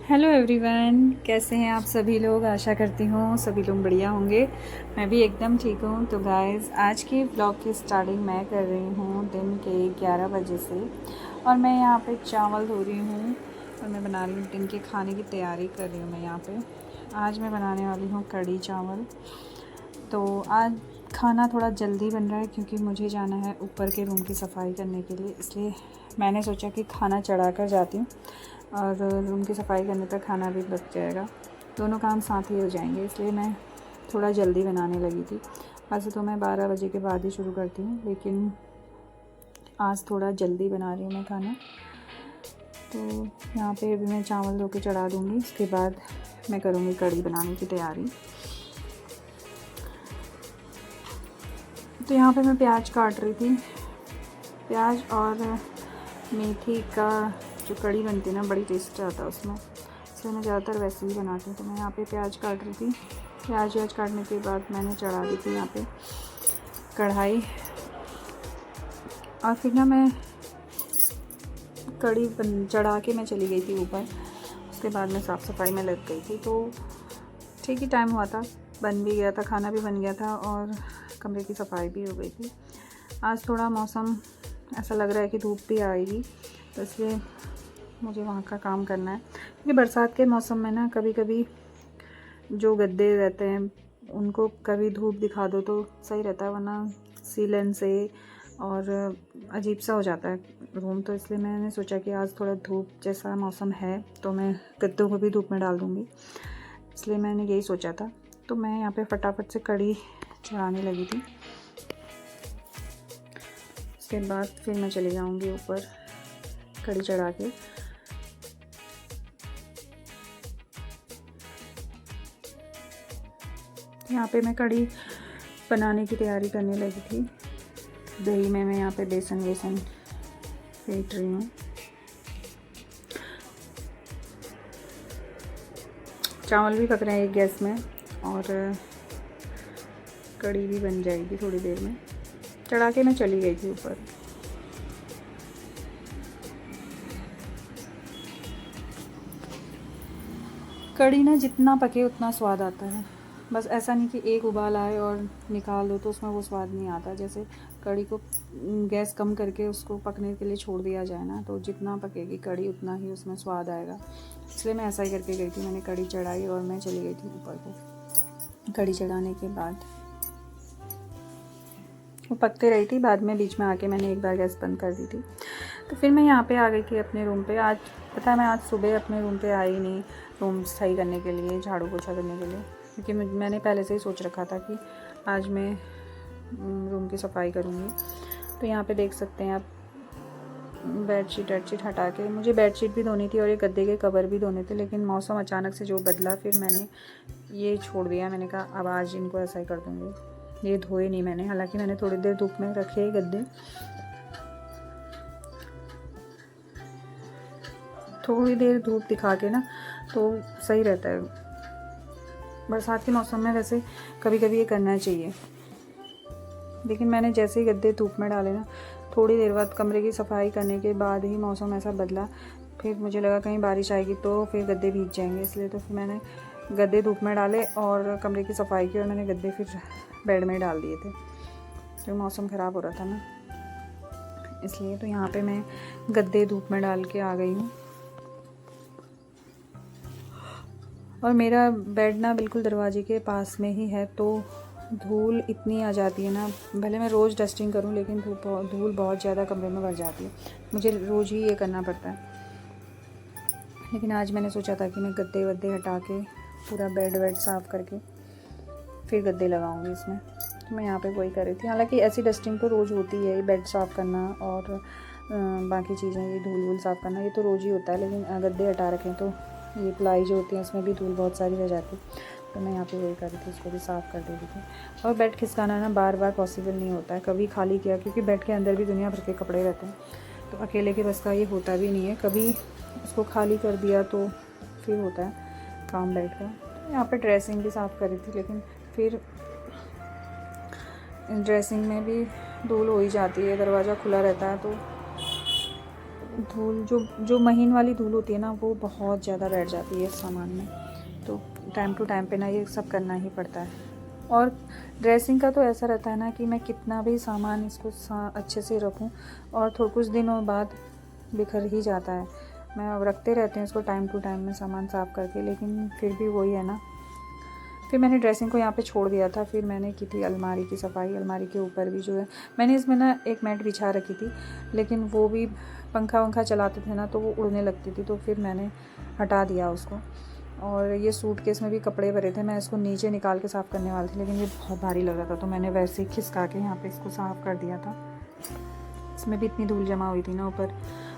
Hello everyone, कैसे हैं आप सभी लोग। आशा करती हूँ सभी लोग बढ़िया होंगे। मैं भी एकदम ठीक हूँ। तो गाइस, आज की व्लॉग की स्टार्टिंग मैं कर रही हूँ दिन के 11 बजे से। और मैं यहाँ पे चावल धो रही हूँ और मैं बना रही हूँ दिन के खाने की तैयारी कर रही हूँ। मैं यहाँ पे आज मैं बनाने वाली हूँ कढ़ी चावल। तो आज खाना थोड़ा जल्दी बन रहा है क्योंकि मुझे जाना है ऊपर के रूम की सफाई करने के लिए, इसलिए मैंने सोचा कि खाना चढ़ा कर जाती हूँ और रूम की सफाई करने तक खाना भी बच जाएगा। दोनों काम साथ ही हो जाएंगे, इसलिए मैं थोड़ा जल्दी बनाने लगी थी। वैसे तो मैं 12 बजे के बाद ही शुरू करती हूँ, लेकिन आज थोड़ा जल्दी बना रही हूँ मैं खाना। तो यहाँ पे अभी मैं चावल धो के चढ़ा दूँगी, उसके बाद मैं करूँगी कढ़ी बनाने की तैयारी। तो यहाँ पे मैं प्याज काट रही थी। प्याज और मेथी का जो कढ़ी बनती है ना, बड़ी टेस्ट आता है उसमें, इसलिए मैं ज़्यादातर वैसे ही बनाती हूँ। तो मैं यहाँ पे प्याज काट रही थी। प्याज काटने के बाद मैंने चढ़ा दी थी यहाँ पे कढ़ाई, और फिर ना मैं कढ़ी चढ़ा के मैं चली गई थी ऊपर। उसके बाद मैं साफ़ सफाई में लग गई थी। तो ठीक ही टाइम हुआ था, बन भी गया था, खाना भी बन गया था और कमरे की सफाई भी हो गई थी। आज थोड़ा मौसम ऐसा लग रहा है कि धूप भी आएगी, तो इसलिए मुझे वहाँ का काम करना है। क्योंकि बरसात के मौसम में ना कभी कभी जो गद्दे रहते हैं उनको कभी धूप दिखा दो तो सही रहता है, वरना सीलन से और अजीब सा हो जाता है रूम। तो इसलिए मैंने सोचा कि आज थोड़ा धूप जैसा मौसम है तो मैं गद्दों को भी धूप में डाल दूँगी, इसलिए मैंने यही सोचा था। तो मैं यहाँ पे फटाफट से कढ़ी चढ़ाने लगी थी। उसके बाद फिर मैं चली जाऊँगी ऊपर कढ़ी चढ़ा के। यहाँ पे मैं कढ़ी बनाने की तैयारी करने लगी थी। दही में मैं यहाँ पे बेसन फेंट रही हूँ। चावल भी पक रहे हैं एक गैस में और कढ़ी भी बन जाएगी थोड़ी देर में। चढ़ा के मैं चली गई थी ऊपर। कढ़ी ना जितना पके उतना स्वाद आता है। बस ऐसा नहीं कि एक उबाल आए और निकाल दो तो उसमें वो स्वाद नहीं आता। जैसे कढ़ी को गैस कम करके उसको पकने के लिए छोड़ दिया जाए ना, तो जितना पकेगी कढ़ी उतना ही उसमें स्वाद आएगा। इसलिए मैं ऐसा ही करके गई थी। मैंने कढ़ी चढ़ाई और मैं चली गई थी ऊपर को। कढ़ी चढ़ाने के बाद वो पकते रही थी। बाद में बीच में आके मैंने एक बार गैस बंद कर दी थी। तो फिर मैं यहाँ पे आ गई थी अपने रूम पे। आज पता है मैं आज सुबह अपने रूम पे आई नहीं, रूम सही करने के लिए, झाड़ू पोछा करने के लिए, क्योंकि मैंने पहले से ही सोच रखा था कि आज मैं रूम की सफाई करूँगी। तो यहाँ पे देख सकते हैं आप, बेडशीट हटा के मुझे बेडशीट भी धोनी थी और ये गद्दे के कवर भी धोने थे, लेकिन मौसम अचानक से जो बदला फिर मैंने ये छोड़ दिया। मैंने कहा अब आज इनको ऐसा ही कर दूँगी। ये धोए नहीं मैंने, हालांकि मैंने थोड़ी देर धूप में रखे गद्दे। थोड़ी देर धूप दिखा के ना तो सही रहता है। बरसात के मौसम में वैसे कभी कभी ये करना चाहिए। लेकिन मैंने जैसे ही गद्दे धूप में डाले ना, थोड़ी देर बाद कमरे की सफाई करने के बाद ही मौसम ऐसा बदला। फिर मुझे लगा कहीं बारिश आएगी तो फिर गद्दे भीग जाएंगे, इसलिए तो फिर मैंने गद्दे धूप में डाले और कमरे की सफाई की और मैंने गद्दे फिर बेड में डाल दिए थे। तो मौसम ख़राब हो रहा था ना, इसलिए। तो यहाँ पे मैं गद्दे धूप में डाल के आ गई हूँ। और मेरा बेड ना बिल्कुल दरवाजे के पास में ही है, तो धूल इतनी आ जाती है ना। भले मैं रोज़ डस्टिंग करूं, लेकिन धूल बहुत ज़्यादा कमरे में भर जाती है। मुझे रोज़ ही ये करना पड़ता है। लेकिन आज मैंने सोचा था कि मैं गद्दे वद्दे हटा के पूरा बेड वेड साफ़ करके फिर गद्दे लगाऊंगी इसमें। तो मैं यहाँ पे वही कर रही थी। हालांकि ऐसी डस्टिंग तो रोज़ होती है, बेड साफ़ करना और बाकी चीज़ें, ये धूल वूल साफ़ करना, ये तो रोज़ ही होता है। लेकिन गद्दे हटा रखें तो ये प्लाई जो होती है उसमें भी धूल बहुत सारी रह जाती है। तो मैं यहाँ पे वही कर रही थी, इसको भी साफ़ कर दे रही थी। और बेड खिसकाना ना बार बार पॉसिबल नहीं होता है। कभी खाली किया, क्योंकि बेड के अंदर भी दुनिया भर के कपड़े रहते हैं, तो अकेले के बस का ये होता भी नहीं है। कभी उसको खाली कर दिया तो फिर होता है काम बेड का। तो यहाँ पर ड्रेसिंग भी साफ़ कर रही थी, लेकिन फिर ड्रेसिंग में भी धूल हो ही जाती है। दरवाज़ा खुला रहता है तो धूल जो महीन वाली धूल होती है ना, वो बहुत ज़्यादा बैठ जाती है इस सामान में। तो टाइम टू टाइम पे ना ये सब करना ही पड़ता है। और ड्रेसिंग का तो ऐसा रहता है ना कि मैं कितना भी सामान इसको अच्छे से रखूं और कुछ दिनों बाद बिखर ही जाता है। मैं अब रखते रहते हैं इसको टाइम टू टाइम में सामान साफ़ करके, लेकिन फिर भी वही है ना। फिर मैंने ड्रेसिंग को यहाँ पे छोड़ दिया था। फिर मैंने की थी अलमारी की सफाई। अलमारी के ऊपर भी जो है मैंने इसमें ना एक मैट बिछा रखी थी, लेकिन वो भी पंखा वंखा चलाते थे ना तो वो उड़ने लगती थी, तो फिर मैंने हटा दिया उसको। और ये सूटकेस में भी कपड़े भरे थे, मैं इसको नीचे निकाल के साफ़ करने वाली थी, लेकिन ये बहुत भारी लग रहा था, तो मैंने वैसे ही खिसका के यहाँ पे इसको साफ़ कर दिया था। इसमें भी इतनी धूल जमा हुई थी ना ऊपर।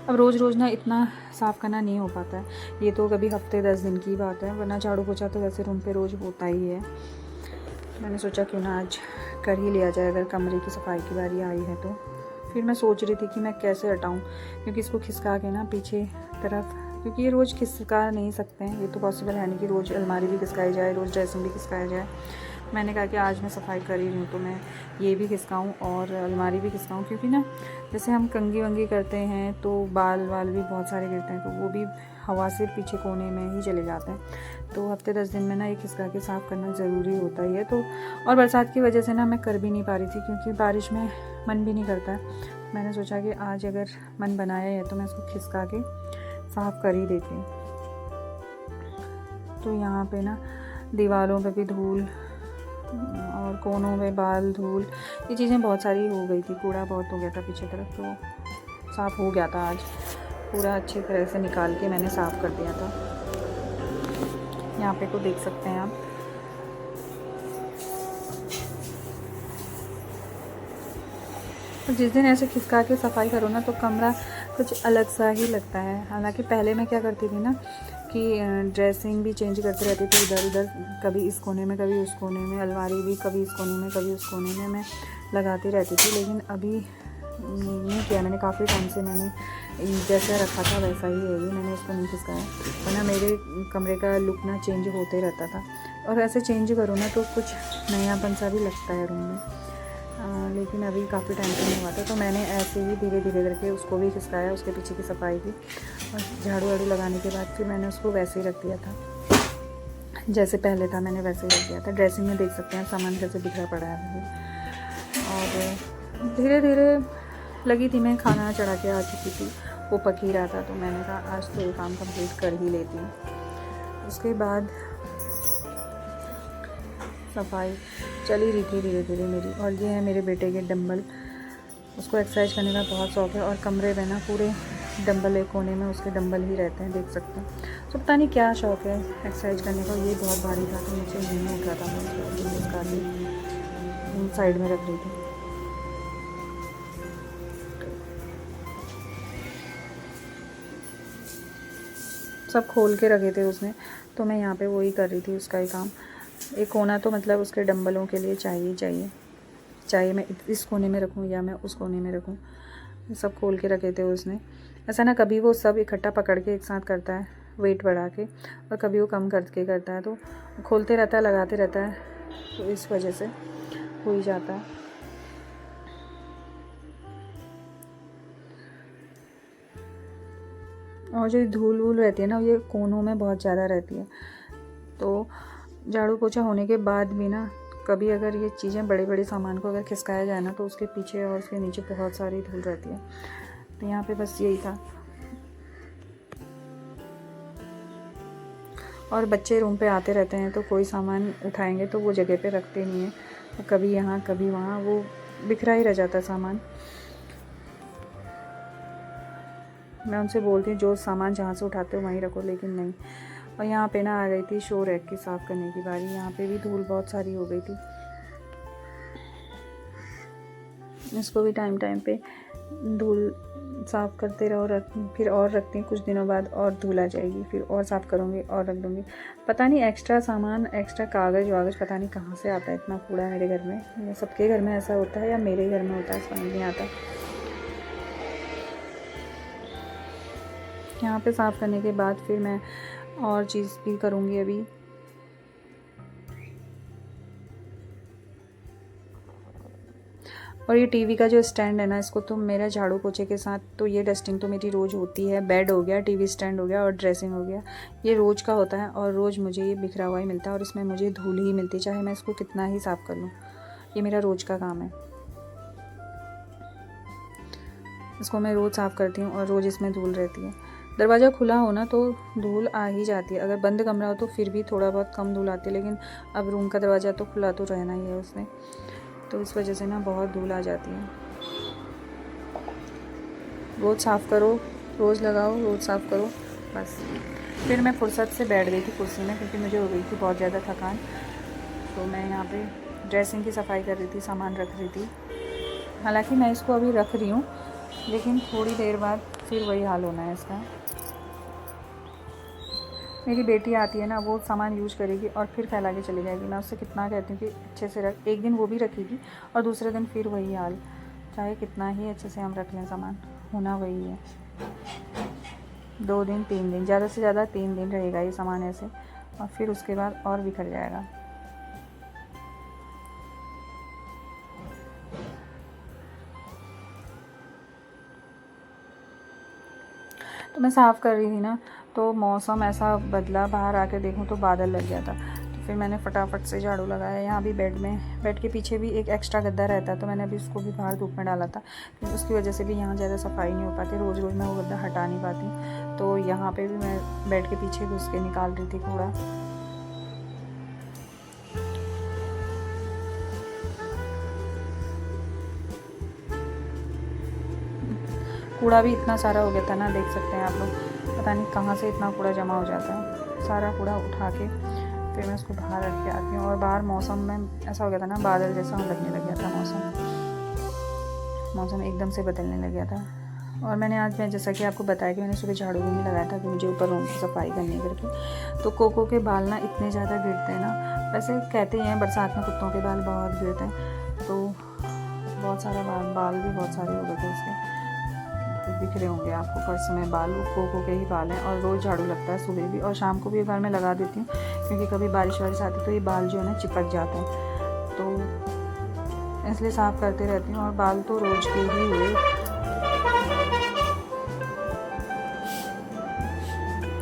अब रोज़ रोज़ ना इतना साफ़ करना नहीं हो पाता है। ये तो कभी हफ्ते 10 दिन की बात है, वरना झाड़ू पोछा तो वैसे रूम पे रोज़ होता ही है। मैंने सोचा क्यों ना आज कर ही लिया जाए, अगर कमरे की सफाई की बारी आई है तो। फिर मैं सोच रही थी कि मैं कैसे हटाऊँ, क्योंकि इसको खिसका के ना पीछे तरफ, क्योंकि ये रोज़ खिसका नहीं सकते हैं, ये तो पॉसिबल है नहीं कि रोज़ अलमारी भी खिसकाई जाए, रोज़ ड्रेसिंग भी खिसकाया जाए। मैंने कहा कि आज मैं सफाई कर ही रही हूँ तो मैं ये भी खिसकाऊँ और अलमारी भी खिसकाऊँ, क्योंकि ना जैसे हम कंघी वंगी करते हैं तो बाल भी बहुत सारे गिरते हैं, तो वो भी हवा से पीछे कोने में ही चले जाते हैं। तो हफ्ते 10 दिन में ना ये खिसका के साफ़ करना ज़रूरी होता ही है। तो और बरसात की वजह से ना मैं कर भी नहीं पा रही थी, क्योंकि बारिश में मन भी नहीं करता है। मैंने सोचा कि आज अगर मन बनाया है तो मैं इसको खिसका के साफ़ कर ही देती हूँ। तो यहाँ पे ना दीवारों पे भी धूल और कोनों में बाल धूल, ये चीज़ें बहुत सारी हो गई थी। कूड़ा बहुत हो गया था पीछे तरफ, तो साफ़ हो गया था आज पूरा, अच्छी तरह से निकाल के मैंने साफ़ कर दिया था। यहाँ पे को देख सकते हैं आप। तो जिस दिन ऐसे खिसका के सफाई करो ना तो कमरा कुछ अलग सा ही लगता है। हालांकि पहले मैं क्या करती थी ना कि ड्रेसिंग भी चेंज करती रहती थी इधर उधर, कभी इस कोने में कभी उस कोने में, अलमारी भी कभी इस कोने में कभी उस कोने में मैं लगाती रहती थी। लेकिन अभी नहीं किया मैंने, काफ़ी टाइम से मैंने जैसा रखा था वैसा ही है ये, मैंने इसको नहीं खिसकाया, वरना मेरे कमरे का लुक ना चेंज होते रहता था। और ऐसे चेंज करो ना तो कुछ नयापन सा भी लगता है रूम में। लेकिन अभी काफ़ी टाइम से नहीं हुआ था, तो मैंने ऐसे ही धीरे धीरे करके उसको भी खिसकाया, उसके पीछे की सफाई की, और झाड़ू वाड़ू लगाने के बाद फिर मैंने उसको वैसे ही रख दिया था जैसे पहले था, मैंने वैसे ही रख दिया था। ड्रेसिंग में देख सकते हैं सामान कैसे बिखरा पड़ा है। और धीरे धीरे लगी थी, मैं खाना चढ़ा के आ चुकी थी, वो पक ही रहा था, तो मैंने कहा आज तो ये काम कंप्लीट कर ही लेती हूँ। उसके बाद सफाई चली रही थी धीरे धीरे मेरी। और ये है मेरे बेटे के डंबल, उसको एक्सरसाइज करने का बहुत शौक़ है, और कमरे में ना पूरे डंबल एक कोने में उसके डंबल ही रहते हैं, देख सकते हैं। तो पता नहीं क्या शौक़ है एक्सरसाइज करने का। ये बहुत भारी था तो मुझे नहीं उठ रहा था, मैं उसका साइड में रख रही थी। सब खोल के रखे थे उसने, तो मैं यहाँ पे वही कर रही थी, उसका ही काम। एक कोना तो मतलब उसके डंबलों के लिए चाहिए, चाहे मैं इस कोने में रखूँ या मैं उस कोने में रखूँ। सब खोल के रखे थे उसने। ऐसा ना कभी वो सब इकट्ठा पकड़ के एक साथ करता है वेट बढ़ा के, और कभी वो कम करके करता है, तो खोलते रहता है लगाते रहता है, तो इस वजह से हो ही जाता है। और जो धूल वूल रहती है ना ये कोनों में बहुत ज़्यादा रहती है, तो झाड़ू पोछा होने के बाद भी ना कभी अगर ये चीज़ें बड़े बड़े सामान को अगर खिसकाया जाए ना तो उसके पीछे और उसके नीचे बहुत सारी धूल रहती है। तो यहाँ पे बस यही था। और बच्चे रूम पे आते रहते हैं तो कोई सामान उठाएंगे तो वो जगह पे रखते नहीं हैं, तो कभी यहाँ कभी वहाँ, वो बिखरा ही रह जाता है सामान। मैं उनसे बोलती हूँ जो सामान जहाँ से उठाते हो वहीं रखो, लेकिन नहीं। और यहाँ पे ना आ गई थी शो रैक की साफ़ करने की बारी। यहाँ पे भी धूल बहुत सारी हो गई थी, इसको भी टाइम टाइम पे धूल साफ़ करते रहो, फिर और रखती हूँ, कुछ दिनों बाद और धूल आ जाएगी, फिर और साफ़ करूँगी और रख दूँगी। पता नहीं एक्स्ट्रा सामान, एक्स्ट्रा कागज़ वागज़ पता नहीं कहाँ से आता है, इतना कूड़ा मेरे घर में। सबके घर में ऐसा होता है या मेरे घर में होता है, समझ नहीं आता। यहाँ पे साफ़ करने के बाद फिर मैं और चीज़ भी करूँगी अभी। और ये टीवी का जो स्टैंड है ना, इसको तो मेरा झाड़ू पोछे के साथ तो ये डस्टिंग तो मेरी रोज़ होती है। बेड हो गया, टीवी स्टैंड हो गया और ड्रेसिंग हो गया, ये रोज़ का होता है और रोज़ मुझे ये बिखरा हुआ ही मिलता है और इसमें मुझे धूल ही मिलती है, चाहे मैं इसको कितना ही साफ़ कर लूँ। ये मेरा रोज़ का काम है, इसको मैं रोज़ साफ़ करती हूँ और रोज़ इसमें धूल रहती है। दरवाज़ा खुला हो ना तो धूल आ ही जाती है, अगर बंद कमरा हो तो फिर भी थोड़ा बहुत कम धूल आती है, लेकिन अब रूम का दरवाज़ा तो खुला तो रहना ही है उसमें, तो इस वजह से ना बहुत धूल आ जाती है। रोज़ साफ़ करो, रोज़ लगाओ, रोज़ साफ़ करो बस। फिर मैं फुर्सत से बैठ गई थी कुर्सी में, क्योंकि मुझे हो गई थी बहुत ज़्यादा थकान। तो मैं यहाँ पे ड्रेसिंग की सफाई कर रही थी, सामान रख रही थी। हालांकि मैं इसको अभी रख रही हूँ, लेकिन थोड़ी देर बाद फिर वही हाल होना है इसका। मेरी बेटी आती है ना, वो सामान यूज़ करेगी और फिर फैला के चली जाएगी। मैं उससे कितना कहती हूँ कि अच्छे से रख, एक दिन वो भी रखेगी और दूसरे दिन फिर वही हाल। चाहे कितना ही अच्छे से हम रख लें, सामान होना वही है। 2 दिन 3 दिन, ज़्यादा से ज़्यादा 3 दिन रहेगा ये सामान ऐसे, और फिर उसके बाद और बिखर जाएगा। तो मैं साफ़ कर रही थी ना, तो मौसम ऐसा बदला, बाहर आके देखूँ तो बादल लग गया था। तो फिर मैंने फटाफट से झाड़ू लगाया। यहाँ भी बेड के पीछे भी एक एक्स्ट्रा गद्दा रहता है, तो मैंने अभी उसको भी बाहर धूप में डाला था, क्योंकि उसकी वजह से भी यहाँ ज़्यादा सफाई नहीं हो पाती, रोज़ रोज़ मैं वो गद्दा हटा नहीं पाती। तो यहाँ पर भी मैं बेड के पीछे घुस के निकाल रही थी कूड़ा। कूड़ा भी इतना सारा हो गया था ना, देख सकते हैं आप लोग, पता नहीं कहाँ से इतना कूड़ा जमा हो जाता है। सारा कूड़ा उठा के फिर मैं उसको बाहर रख के आती हूँ। और बाहर मौसम में ऐसा हो गया था ना, बादल जैसा लगने लग गया था, मौसम एकदम से बदलने लग गया था। और मैं जैसा कि आपको बताया कि मैंने सुबह झाड़ू भी नहीं लगाया था कि मुझे ऊपर रूम की सफाई करनी है करके। तो कोको के बाल ना इतने ज़्यादा गिरते हैं ना, वैसे कहते हैं बरसात में कुत्तों के बाल बहुत गिरते हैं, तो बहुत सारा बाल भी बहुत सारे हो गए थे उसके, दिख रहे होंगे आपको फर्श में बाल, कोको के ही बाल हैं। और रोज़ झाड़ू लगता है, सुबह भी और शाम को भी एक बार मैं लगा देती हूँ, क्योंकि कभी बारिश वारिश आती तो ये बाल जो है ना चिपक जाते हैं, तो इसलिए साफ़ करते रहती हूँ। और बाल तो रोज़ के ही हुए,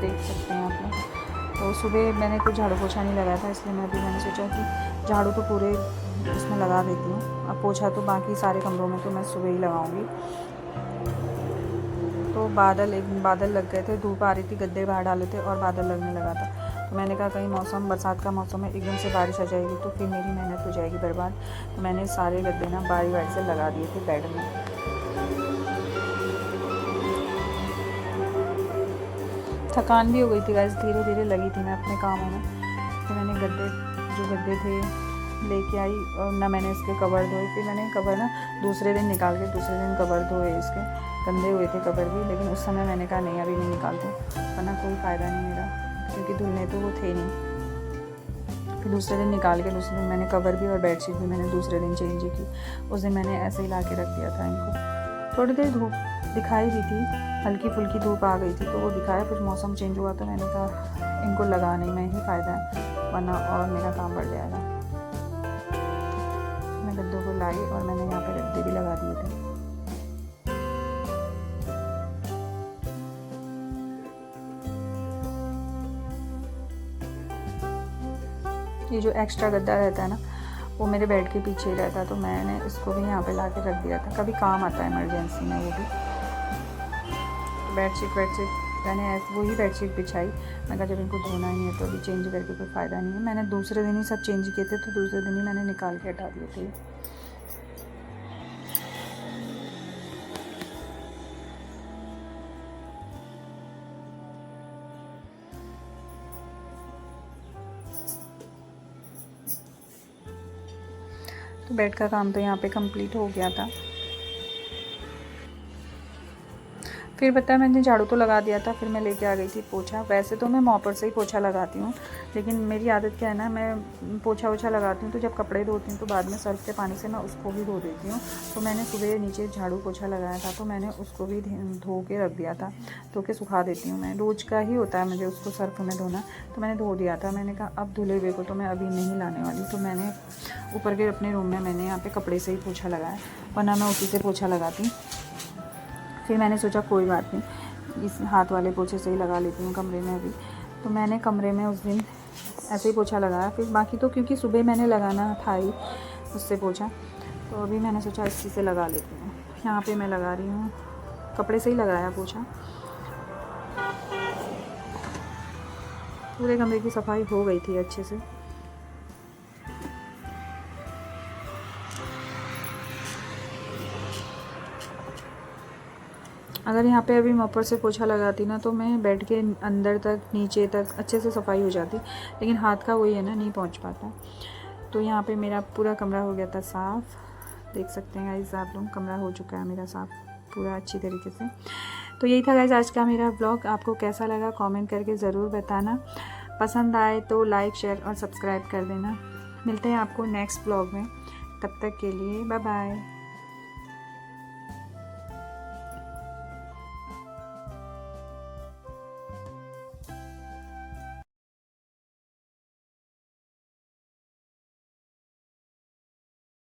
देख सकते हैं आप लोग। तो सुबह मैंने कुछ झाड़ू पोछा नहीं लगाया था, इसलिए मैंने सोचा कि झाड़ू तो पूरे इसमें लगा देती हूँ, अब पोछा तो बाकी सारे कमरों में तो मैं सुबह ही लगाऊंगी। तो बादल लग गए थे, धूप आ रही थी, गद्दे बाहर डाले थे और बादल लगने लगा था। तो मैंने कहा कहीं मौसम बरसात का मौसम है, एकदम से बारिश आ जाएगी तो फिर मेरी मेहनत हो जाएगी बर्बाद। तो मैंने सारे गद्दे ना बारी बारी से लगा दिए थे बेड में। थकान भी हो गई थी गाइस, धीरे धीरे लगी थी मैं अपने कामों में। फिर मैंने गद्दे थे लेके आई, और ना मैंने इसके कवर धोए। फिर मैंने कवर ना दूसरे दिन निकाल के दूसरे दिन कवर धोए, इसके गंदे हुए थे कवर भी, लेकिन उस समय मैंने कहा नहीं अभी नहीं निकालते, वरना कोई फ़ायदा नहीं मेरा, क्योंकि धुलने तो वो थे नहीं। फिर दूसरे दिन निकाल के दूसरे दिन मैंने कवर भी और बेडशीट भी मैंने दूसरे दिन चेंज की। उस दिन मैंने ऐसे ही ला के रख दिया था इनको। थोड़ी देर धूप दिखाई दी थी, हल्की फुल्की धूप आ गई थी तो वो दिखाया, फिर मौसम चेंज हुआ तो मैंने कहा इनको लगाने में ही फ़ायदा है, वरना और मेरा काम बढ़ जाएगा। मैं गद्दों को लाई और मैंने यहाँ पे गद्दे भी लगा दिए थे। ये जो एक्स्ट्रा गद्दा रहता है ना, वो मेरे बेड के पीछे ही रहता है, तो मैंने इसको भी यहाँ पे ला के रख दिया था, कभी काम आता है इमरजेंसी में वो भी। बेडशीट मैंने वही बेडशीट बिछाई, मैं कहा जब इनको धोना ही है तो अभी चेंज करके कोई फ़ायदा नहीं है। मैंने दूसरे दिन ही सब चेंज किए थे, तो दूसरे दिन ही मैंने निकाल के हटा दिए थे। तो बेड का काम तो यहाँ पे कंप्लीट हो गया था। फिर बताया मैंने झाड़ू तो लगा दिया था, फिर मैं लेके आ गई थी पोछा। वैसे तो मैं मॉपर से ही पोछा लगाती हूँ, लेकिन मेरी आदत क्या है ना, मैं पोछा वोछा लगाती हूँ तो जब कपड़े धोती हूँ तो बाद में सर्फ के पानी से मैं उसको भी धो देती हूँ। तो मैंने सुबह नीचे झाड़ू पोछा लगाया था तो मैंने उसको भी धो के रख दिया था, धो के सुखा देती हूँ। मैं रोज़ का ही होता है मुझे उसको सर्फ में धोना, तो मैंने धो दिया था। मैंने कहा अब धुले हुए को तो मैं अभी नहीं लाने वाली, तो मैंने ऊपर के अपने रूम में मैंने यहाँ पे कपड़े से ही पोछा लगाया, वरना मैं उसी से पोछा लगाती। फिर मैंने सोचा कोई बात नहीं, इस हाथ वाले पोछे से ही लगा लेती हूँ कमरे में अभी। तो मैंने कमरे में उस दिन ऐसे ही पोछा लगाया। फिर बाकी तो क्योंकि सुबह मैंने लगाना था ही उससे पोछा, तो अभी मैंने सोचा इसी से लगा लेती हूँ। यहाँ पे मैं लगा रही हूँ, कपड़े से ही लगाया पोछा। पूरे कमरे की सफाई हो गई थी अच्छे से। अगर यहाँ पे अभी मॉपर से पोछा लगाती ना तो मैं बेड के अंदर तक नीचे तक अच्छे से सफाई हो जाती, लेकिन हाथ का वही है ना, नहीं पहुँच पाता। तो यहाँ पे मेरा पूरा कमरा हो गया था साफ़, देख सकते हैं गाइस आप लोग, कमरा हो चुका है मेरा साफ़ पूरा अच्छी तरीके से। तो यही था गाइस आज का मेरा ब्लॉग। आपको कैसा लगा कमेंट करके ज़रूर बताना। पसंद आए तो लाइक शेयर और सब्सक्राइब कर देना। मिलते हैं आपको नेक्स्ट ब्लॉग में, तब तक के लिए बाय बाय।